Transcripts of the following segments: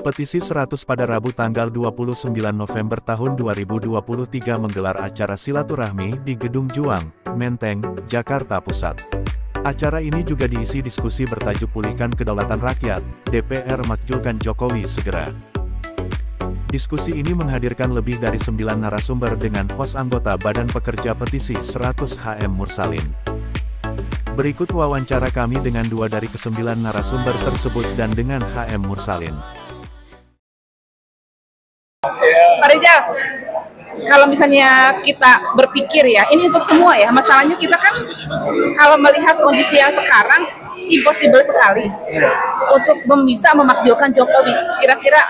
Petisi 100 pada Rabu tanggal 29 November tahun 2023 menggelar acara silaturahmi di Gedung Juang, Menteng, Jakarta Pusat. Acara ini juga diisi diskusi bertajuk Pulihkan Kedaulatan Rakyat, DPR makjulkan Jokowi segera. Diskusi ini menghadirkan lebih dari 9 narasumber dengan host anggota Badan Pekerja Petisi 100 HM Mursalin. Berikut wawancara kami dengan 2 dari ke-9 narasumber tersebut dan dengan HM Mursalin. Pak Rizal, kalau misalnya kita berpikir ya, ini untuk semua ya, masalahnya kita kan kalau melihat kondisi yang sekarang, impossible sekali untuk bisa memakjulkan Jokowi. Kira-kira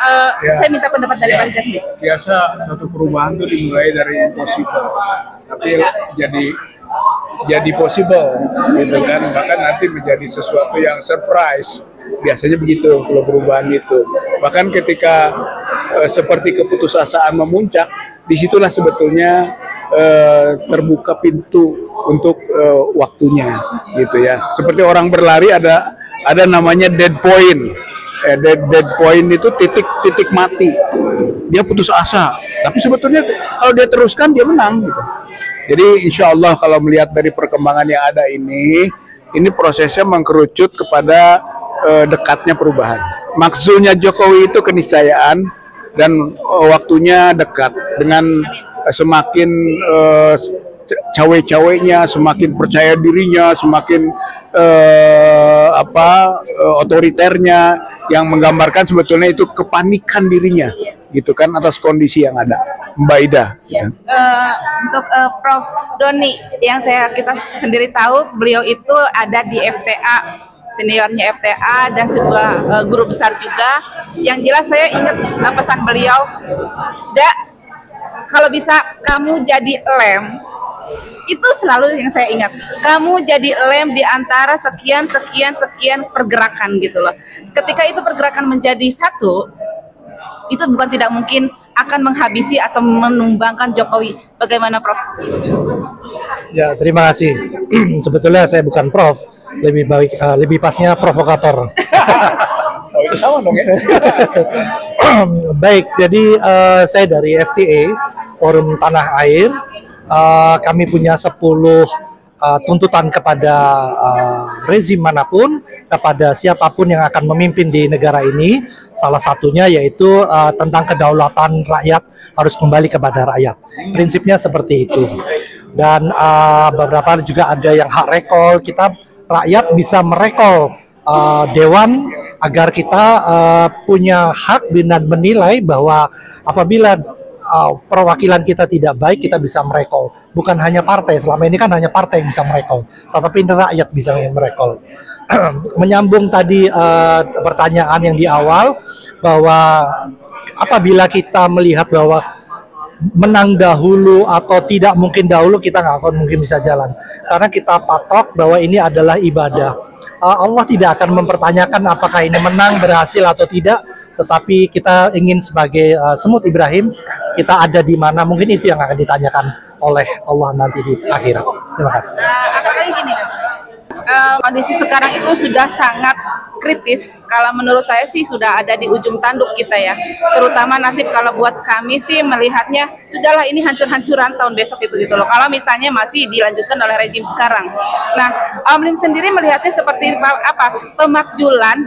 saya minta pendapat dari Pak Rizal sendiri. Biasa satu perubahan itu dimulai dari impossible, tapi jadi possible, gitu kan, bahkan nanti menjadi sesuatu yang surprise. Biasanya begitu kalau perubahan itu. Bahkan ketika seperti keputusasaan memuncak, disitulah sebetulnya terbuka pintu untuk waktunya, gitu ya. Seperti orang berlari ada namanya dead point. Dead point itu titik mati. Dia putus asa, tapi sebetulnya kalau dia teruskan dia menang, gitu. Jadi insya Allah kalau melihat dari perkembangan yang ada ini prosesnya mengkerucut kepada dekatnya perubahan. Maksudnya Jokowi itu keniscayaan dan waktunya dekat dengan semakin cawe-cawenya, semakin percaya dirinya, semakin otoriternya, yang menggambarkan sebetulnya itu kepanikan dirinya, gitu kan, atas kondisi yang ada. Mbak Ida. Ya. Untuk Prof. Doni, yang kita sendiri tahu beliau itu ada di FTA, seniornya FTA dan sebuah guru besar juga. Yang jelas saya ingat pesan beliau, kalau bisa kamu jadi lem, itu selalu yang saya ingat. Kamu jadi lem di antara sekian pergerakan gitu loh. Ketika itu pergerakan menjadi satu, itu bukan tidak mungkin akan menghabisi atau menumbangkan Jokowi. Bagaimana, Prof? Ya, terima kasih. Sebetulnya saya bukan Prof, lebih pasnya provokator. Oh, itu sama dong ya. Baik, jadi saya dari FTA, Forum Tanah Air. Kami punya 10 tuntutan kepada rezim manapun, kepada siapapun yang akan memimpin di negara ini. Salah satunya yaitu tentang kedaulatan rakyat harus kembali kepada rakyat. Prinsipnya seperti itu. Dan beberapa juga ada yang hak rekol. Kita rakyat bisa merekol dewan agar kita punya hak dan menilai bahwa apabila perwakilan kita tidak baik, kita bisa merekol. Bukan hanya partai, selama ini kan hanya partai yang bisa merekol, tetapi rakyat bisa merekol. Menyambung tadi pertanyaan yang di awal, bahwa apabila kita melihat bahwa menang dahulu atau tidak mungkin dahulu, kita nggak akan mungkin bisa jalan. Karena kita patok bahwa ini adalah ibadah. Allah tidak akan mempertanyakan apakah ini menang, berhasil atau tidak, tetapi kita ingin sebagai semut Ibrahim, kita ada di mana, mungkin itu yang akan ditanyakan oleh Allah nanti di akhirat. Terima kasih. Apalagi gini, kondisi sekarang itu sudah sangat kritis. Kalau menurut saya sih sudah ada di ujung tanduk kita ya. Terutama nasib kalau buat kami sih melihatnya sudahlah ini hancur-hancuran tahun besok itu gitu loh. Kalau misalnya masih dilanjutkan oleh rejim sekarang. Nah, Amlim sendiri melihatnya seperti apa?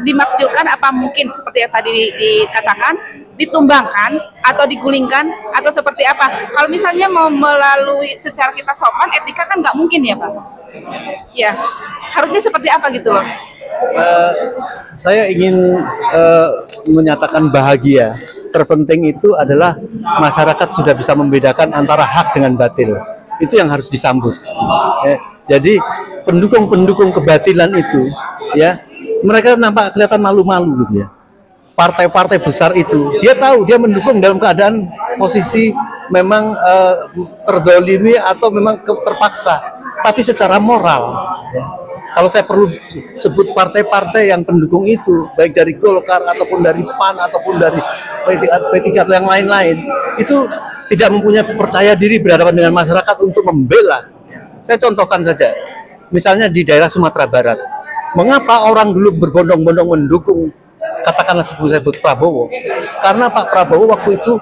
Dimakjulkan apa mungkin seperti yang tadi dikatakan, ditumbangkan atau digulingkan atau seperti apa? Kalau misalnya mau melalui secara kita sopan, etika kan nggak mungkin ya Pak? Ya, harusnya seperti apa gitu loh? Saya ingin menyatakan bahagia. Terpenting itu adalah masyarakat sudah bisa membedakan antara hak dengan batil. Itu yang harus disambut. Jadi pendukung kebatilan itu, ya, mereka nampak kelihatan malu-malu gitu ya. Partai-partai besar itu, dia tahu dia mendukung dalam keadaan posisi memang terdolimi atau memang terpaksa, tapi secara moral. Ya. Kalau saya perlu sebut partai-partai yang pendukung itu, baik dari Golkar ataupun dari PAN ataupun dari P3 atau yang lain-lain, itu tidak mempunyai percaya diri berhadapan dengan masyarakat untuk membela. Saya contohkan saja, misalnya di daerah Sumatera Barat, mengapa orang dulu berbondong-bondong mendukung katakanlah sebut Prabowo, karena Pak Prabowo waktu itu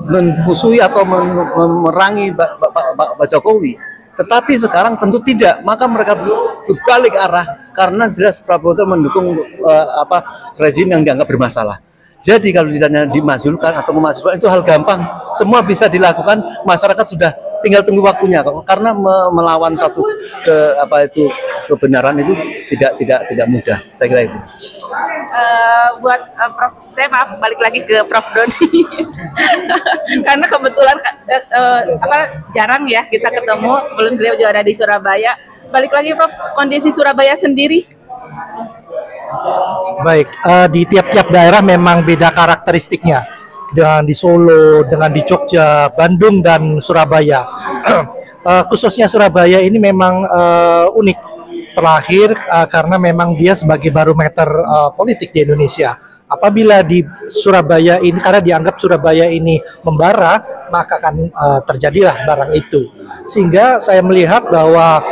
memusuhi atau memerangi Pak Jokowi. Tetapi sekarang tentu tidak, maka mereka berbalik arah karena jelas Prabowo itu mendukung rezim yang dianggap bermasalah. Jadi kalau ditanya dimajukan atau memasukkan itu hal gampang, semua bisa dilakukan, masyarakat sudah tinggal tunggu waktunya kok. Karena melawan satu kebenaran itu tidak mudah, saya kira itu. Buat Prof, saya maaf balik lagi ke Prof Doni karena kebetulan jarang ya kita ketemu, belum beliau juga ada di Surabaya. Balik lagi Prof, kondisi Surabaya sendiri. Baik, di tiap-tiap daerah memang beda karakteristiknya. Dengan di Solo, dengan di Jogja, Bandung, dan Surabaya. Khususnya Surabaya ini memang unik, terlahir karena memang dia sebagai barometer politik di Indonesia. Apabila di Surabaya ini, karena dianggap Surabaya ini membara, maka akan terjadilah barang itu. Sehingga saya melihat bahwa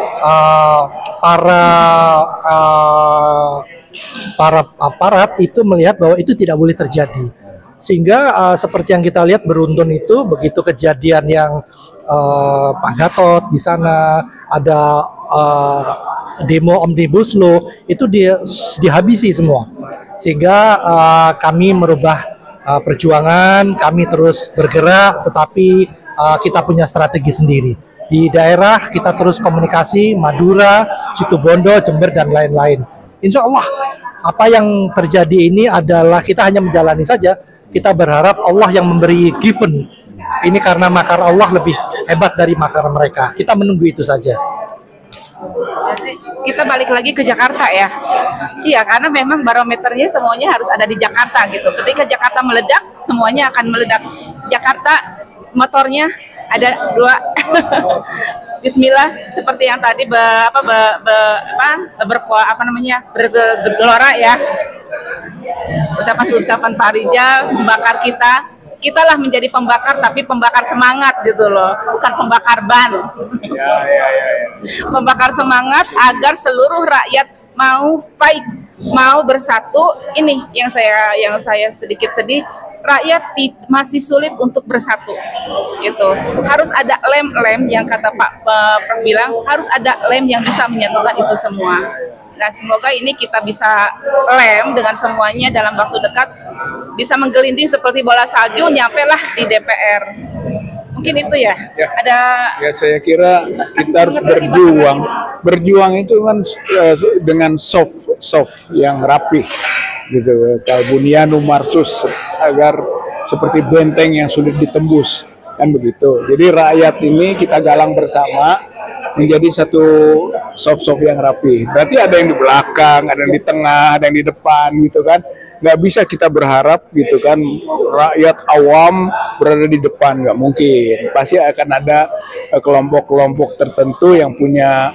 para aparat itu melihat bahwa itu tidak boleh terjadi. Sehingga seperti yang kita lihat beruntun itu, begitu kejadian yang Pak Gatot di sana ada demo Omnibus Law itu dihabisi semua. Sehingga kami merubah perjuangan, kami terus bergerak, tetapi kita punya strategi sendiri. Di daerah kita terus komunikasi, Madura, Situbondo, Jember, dan lain-lain. Insya Allah apa yang terjadi ini adalah kita hanya menjalani saja. Kita berharap Allah yang memberi given. Ini karena makar Allah lebih hebat dari makar mereka. Kita menunggu itu saja. Jadi kita balik lagi ke Jakarta ya. Iya, karena memang barometernya semuanya harus ada di Jakarta gitu. Ketika Jakarta meledak, semuanya akan meledak. Jakarta motornya ada 2. Bismillah, seperti yang tadi bergelora ya. Ucapan Pak Rijal membakar kitalah menjadi pembakar, tapi pembakar semangat gitu loh, bukan pembakar ban. Pembakar semangat agar seluruh rakyat mau fight, mau bersatu. Ini yang saya sedikit sedih. Rakyat masih sulit untuk bersatu, gitu. Harus ada lem yang kata Pak Prof bilang, harus ada lem yang bisa menyatukan itu semua. Nah, semoga ini kita bisa lem dengan semuanya dalam waktu dekat, bisa menggelinding seperti bola salju, nyampe lah di DPR. Mungkin itu ya. Ada. Ya, saya kira kita harus berjuang itu kan dengan soft yang rapih. Gitu, Kalbunianum Marsus, agar seperti benteng yang sulit ditembus, kan begitu. Jadi rakyat ini kita galang bersama menjadi satu soft yang rapi. Berarti ada yang di belakang, ada yang di tengah, ada yang di depan, gitu kan. Nggak bisa kita berharap, gitu kan, rakyat awam berada di depan, nggak mungkin. Pasti akan ada kelompok-kelompok tertentu yang punya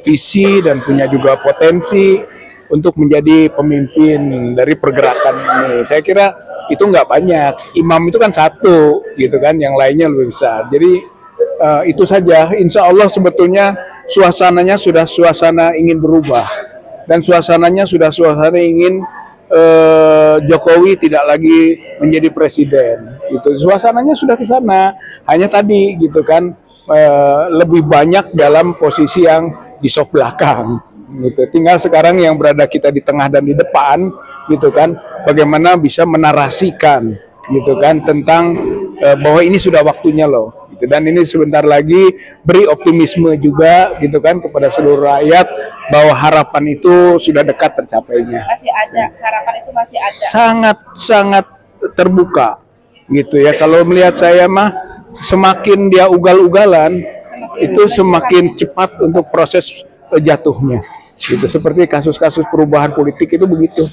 visi dan punya juga potensi untuk menjadi pemimpin dari pergerakan ini. Saya kira itu nggak banyak. Imam itu kan satu, gitu kan, yang lainnya lebih besar. Jadi itu saja. Insya Allah sebetulnya suasananya sudah suasana ingin berubah, dan suasananya sudah suasana ingin Jokowi tidak lagi menjadi presiden. Itu suasananya sudah ke sana. Hanya tadi, gitu kan, lebih banyak dalam posisi yang di soft belakang. Gitu. Tinggal sekarang yang berada kita di tengah dan di depan, gitu kan, bagaimana bisa menarasikan, gitu kan, tentang bahwa ini sudah waktunya loh, gitu. Dan ini sebentar lagi beri optimisme juga, gitu kan, kepada seluruh rakyat bahwa harapan itu sudah dekat tercapainya. Masih ada harapan, itu masih ada. Sangat terbuka, gitu ya. Kalau melihat saya mah, semakin dia ugal-ugalan, itu semakin cepat untuk proses jatuhnya. Gitu, seperti kasus-kasus perubahan politik itu begitu.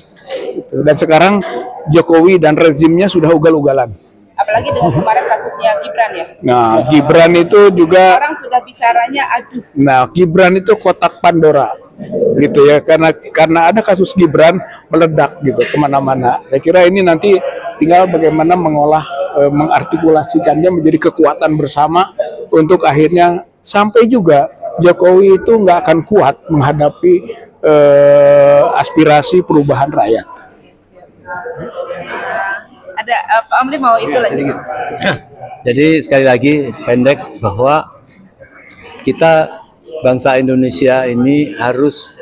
Gitu. Dan sekarang Jokowi dan rezimnya sudah ugal-ugalan. Apalagi dengan kemarin kasusnya Gibran ya. Nah, Gibran itu juga orang sudah bicaranya aduh. Nah, Gibran itu kotak Pandora, gitu ya, karena ada kasus Gibran meledak gitu kemana-mana. Saya kira ini nanti tinggal bagaimana mengolah, mengartikulasikannya menjadi kekuatan bersama untuk akhirnya sampai juga Jokowi itu nggak akan kuat menghadapi aspirasi perubahan rakyat. Pak Amri mau itu lagi. Jadi sekali lagi pendek bahwa kita bangsa Indonesia ini harus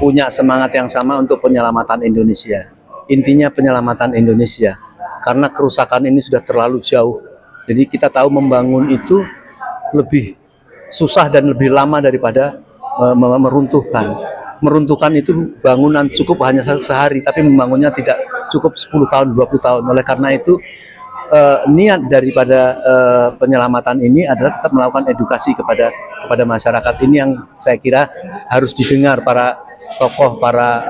punya semangat yang sama untuk penyelamatan Indonesia. Intinya penyelamatan Indonesia. Karena kerusakan ini sudah terlalu jauh. Jadi kita tahu membangun itu lebih susah dan lebih lama daripada meruntuhkan. Meruntuhkan itu bangunan cukup hanya sehari, tapi membangunnya tidak cukup 10 tahun, 20 tahun. Oleh karena itu niat daripada penyelamatan ini adalah tetap melakukan edukasi kepada masyarakat. Ini yang saya kira harus didengar para tokoh, para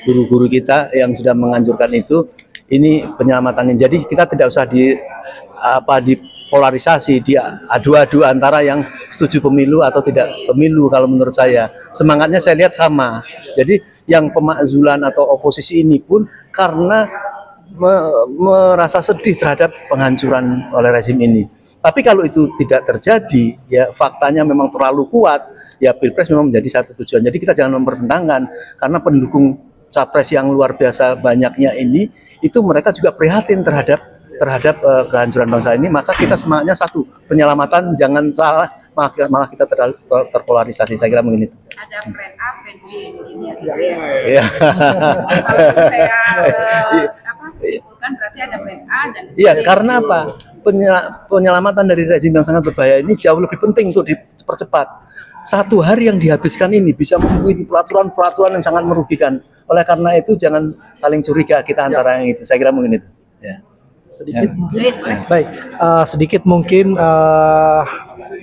guru-guru kita yang sudah menganjurkan itu. Ini penyelamatannya. Jadi kita tidak usah dipolarisasi, diadu-adu antara yang setuju pemilu atau tidak pemilu. Kalau menurut saya semangatnya saya lihat sama. Jadi yang pemakzulan atau oposisi ini pun karena merasa sedih terhadap penghancuran oleh rezim ini. Tapi kalau itu tidak terjadi, ya faktanya memang terlalu kuat, ya Pilpres memang menjadi satu tujuan. Jadi kita jangan mempertentangkan, karena pendukung capres yang luar biasa banyaknya ini, itu mereka juga prihatin terhadap kehancuran bangsa ini. Maka kita semangatnya satu, penyelamatan, jangan salah, malah kita terpolarisasi. Saya kira begini. Ada plan A, plan B, begini ya, gitu ya. Iya. Kalau saya simpulkan berarti ada plan A dan B. Iya, karena apa? Penyelamatan dari rezim yang sangat berbahaya ini jauh lebih penting untuk dipercepat. Satu hari yang dihabiskan ini bisa membuat peraturan-peraturan yang sangat merugikan. Oleh karena itu jangan saling curiga kita antara yang itu. Saya kira mungkin itu. Ya. Sedikit, baik. Sedikit mungkin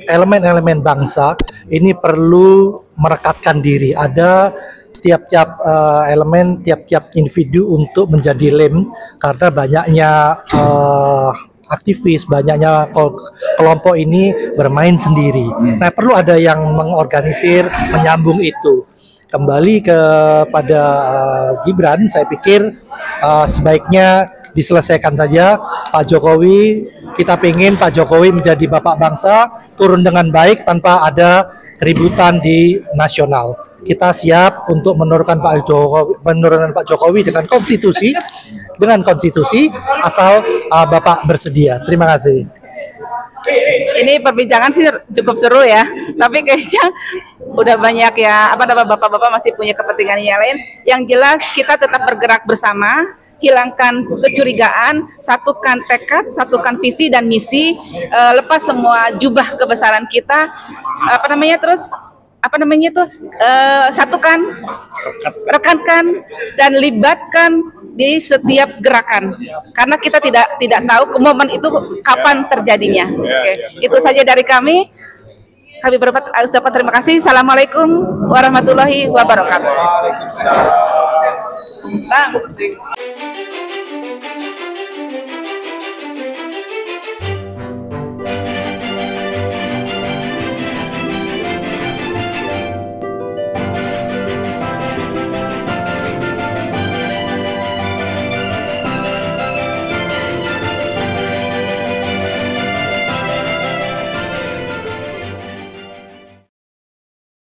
elemen-elemen bangsa ini perlu merekatkan diri. Ada tiap-tiap elemen, tiap-tiap individu untuk menjadi lem, karena banyaknya aktivis, banyaknya kelompok ini bermain sendiri. Nah, perlu ada yang mengorganisir, menyambung itu. Kembali kepada Gibran, saya pikir sebaiknya diselesaikan saja. Pak Jokowi, kita ingin Pak Jokowi menjadi bapak bangsa, turun dengan baik tanpa ada keributan di nasional. Kita siap untuk menurunkan Pak Jokowi dengan konstitusi, asal Bapak bersedia. Terima kasih. Ini perbincangan sih cukup seru ya, tapi kayaknya udah banyak ya, bapak-bapak masih punya kepentingan yang lain. Yang jelas kita tetap bergerak bersama, hilangkan kecurigaan, satukan tekad, satukan visi dan misi, lepas semua jubah kebesaran kita, satukan, rekankan dan libatkan di setiap gerakan, karena kita tidak tahu momen itu kapan terjadinya. Oke. Itu saja dari kami. Kami berucapkan terima kasih. Assalamualaikum warahmatullahi wabarakatuh.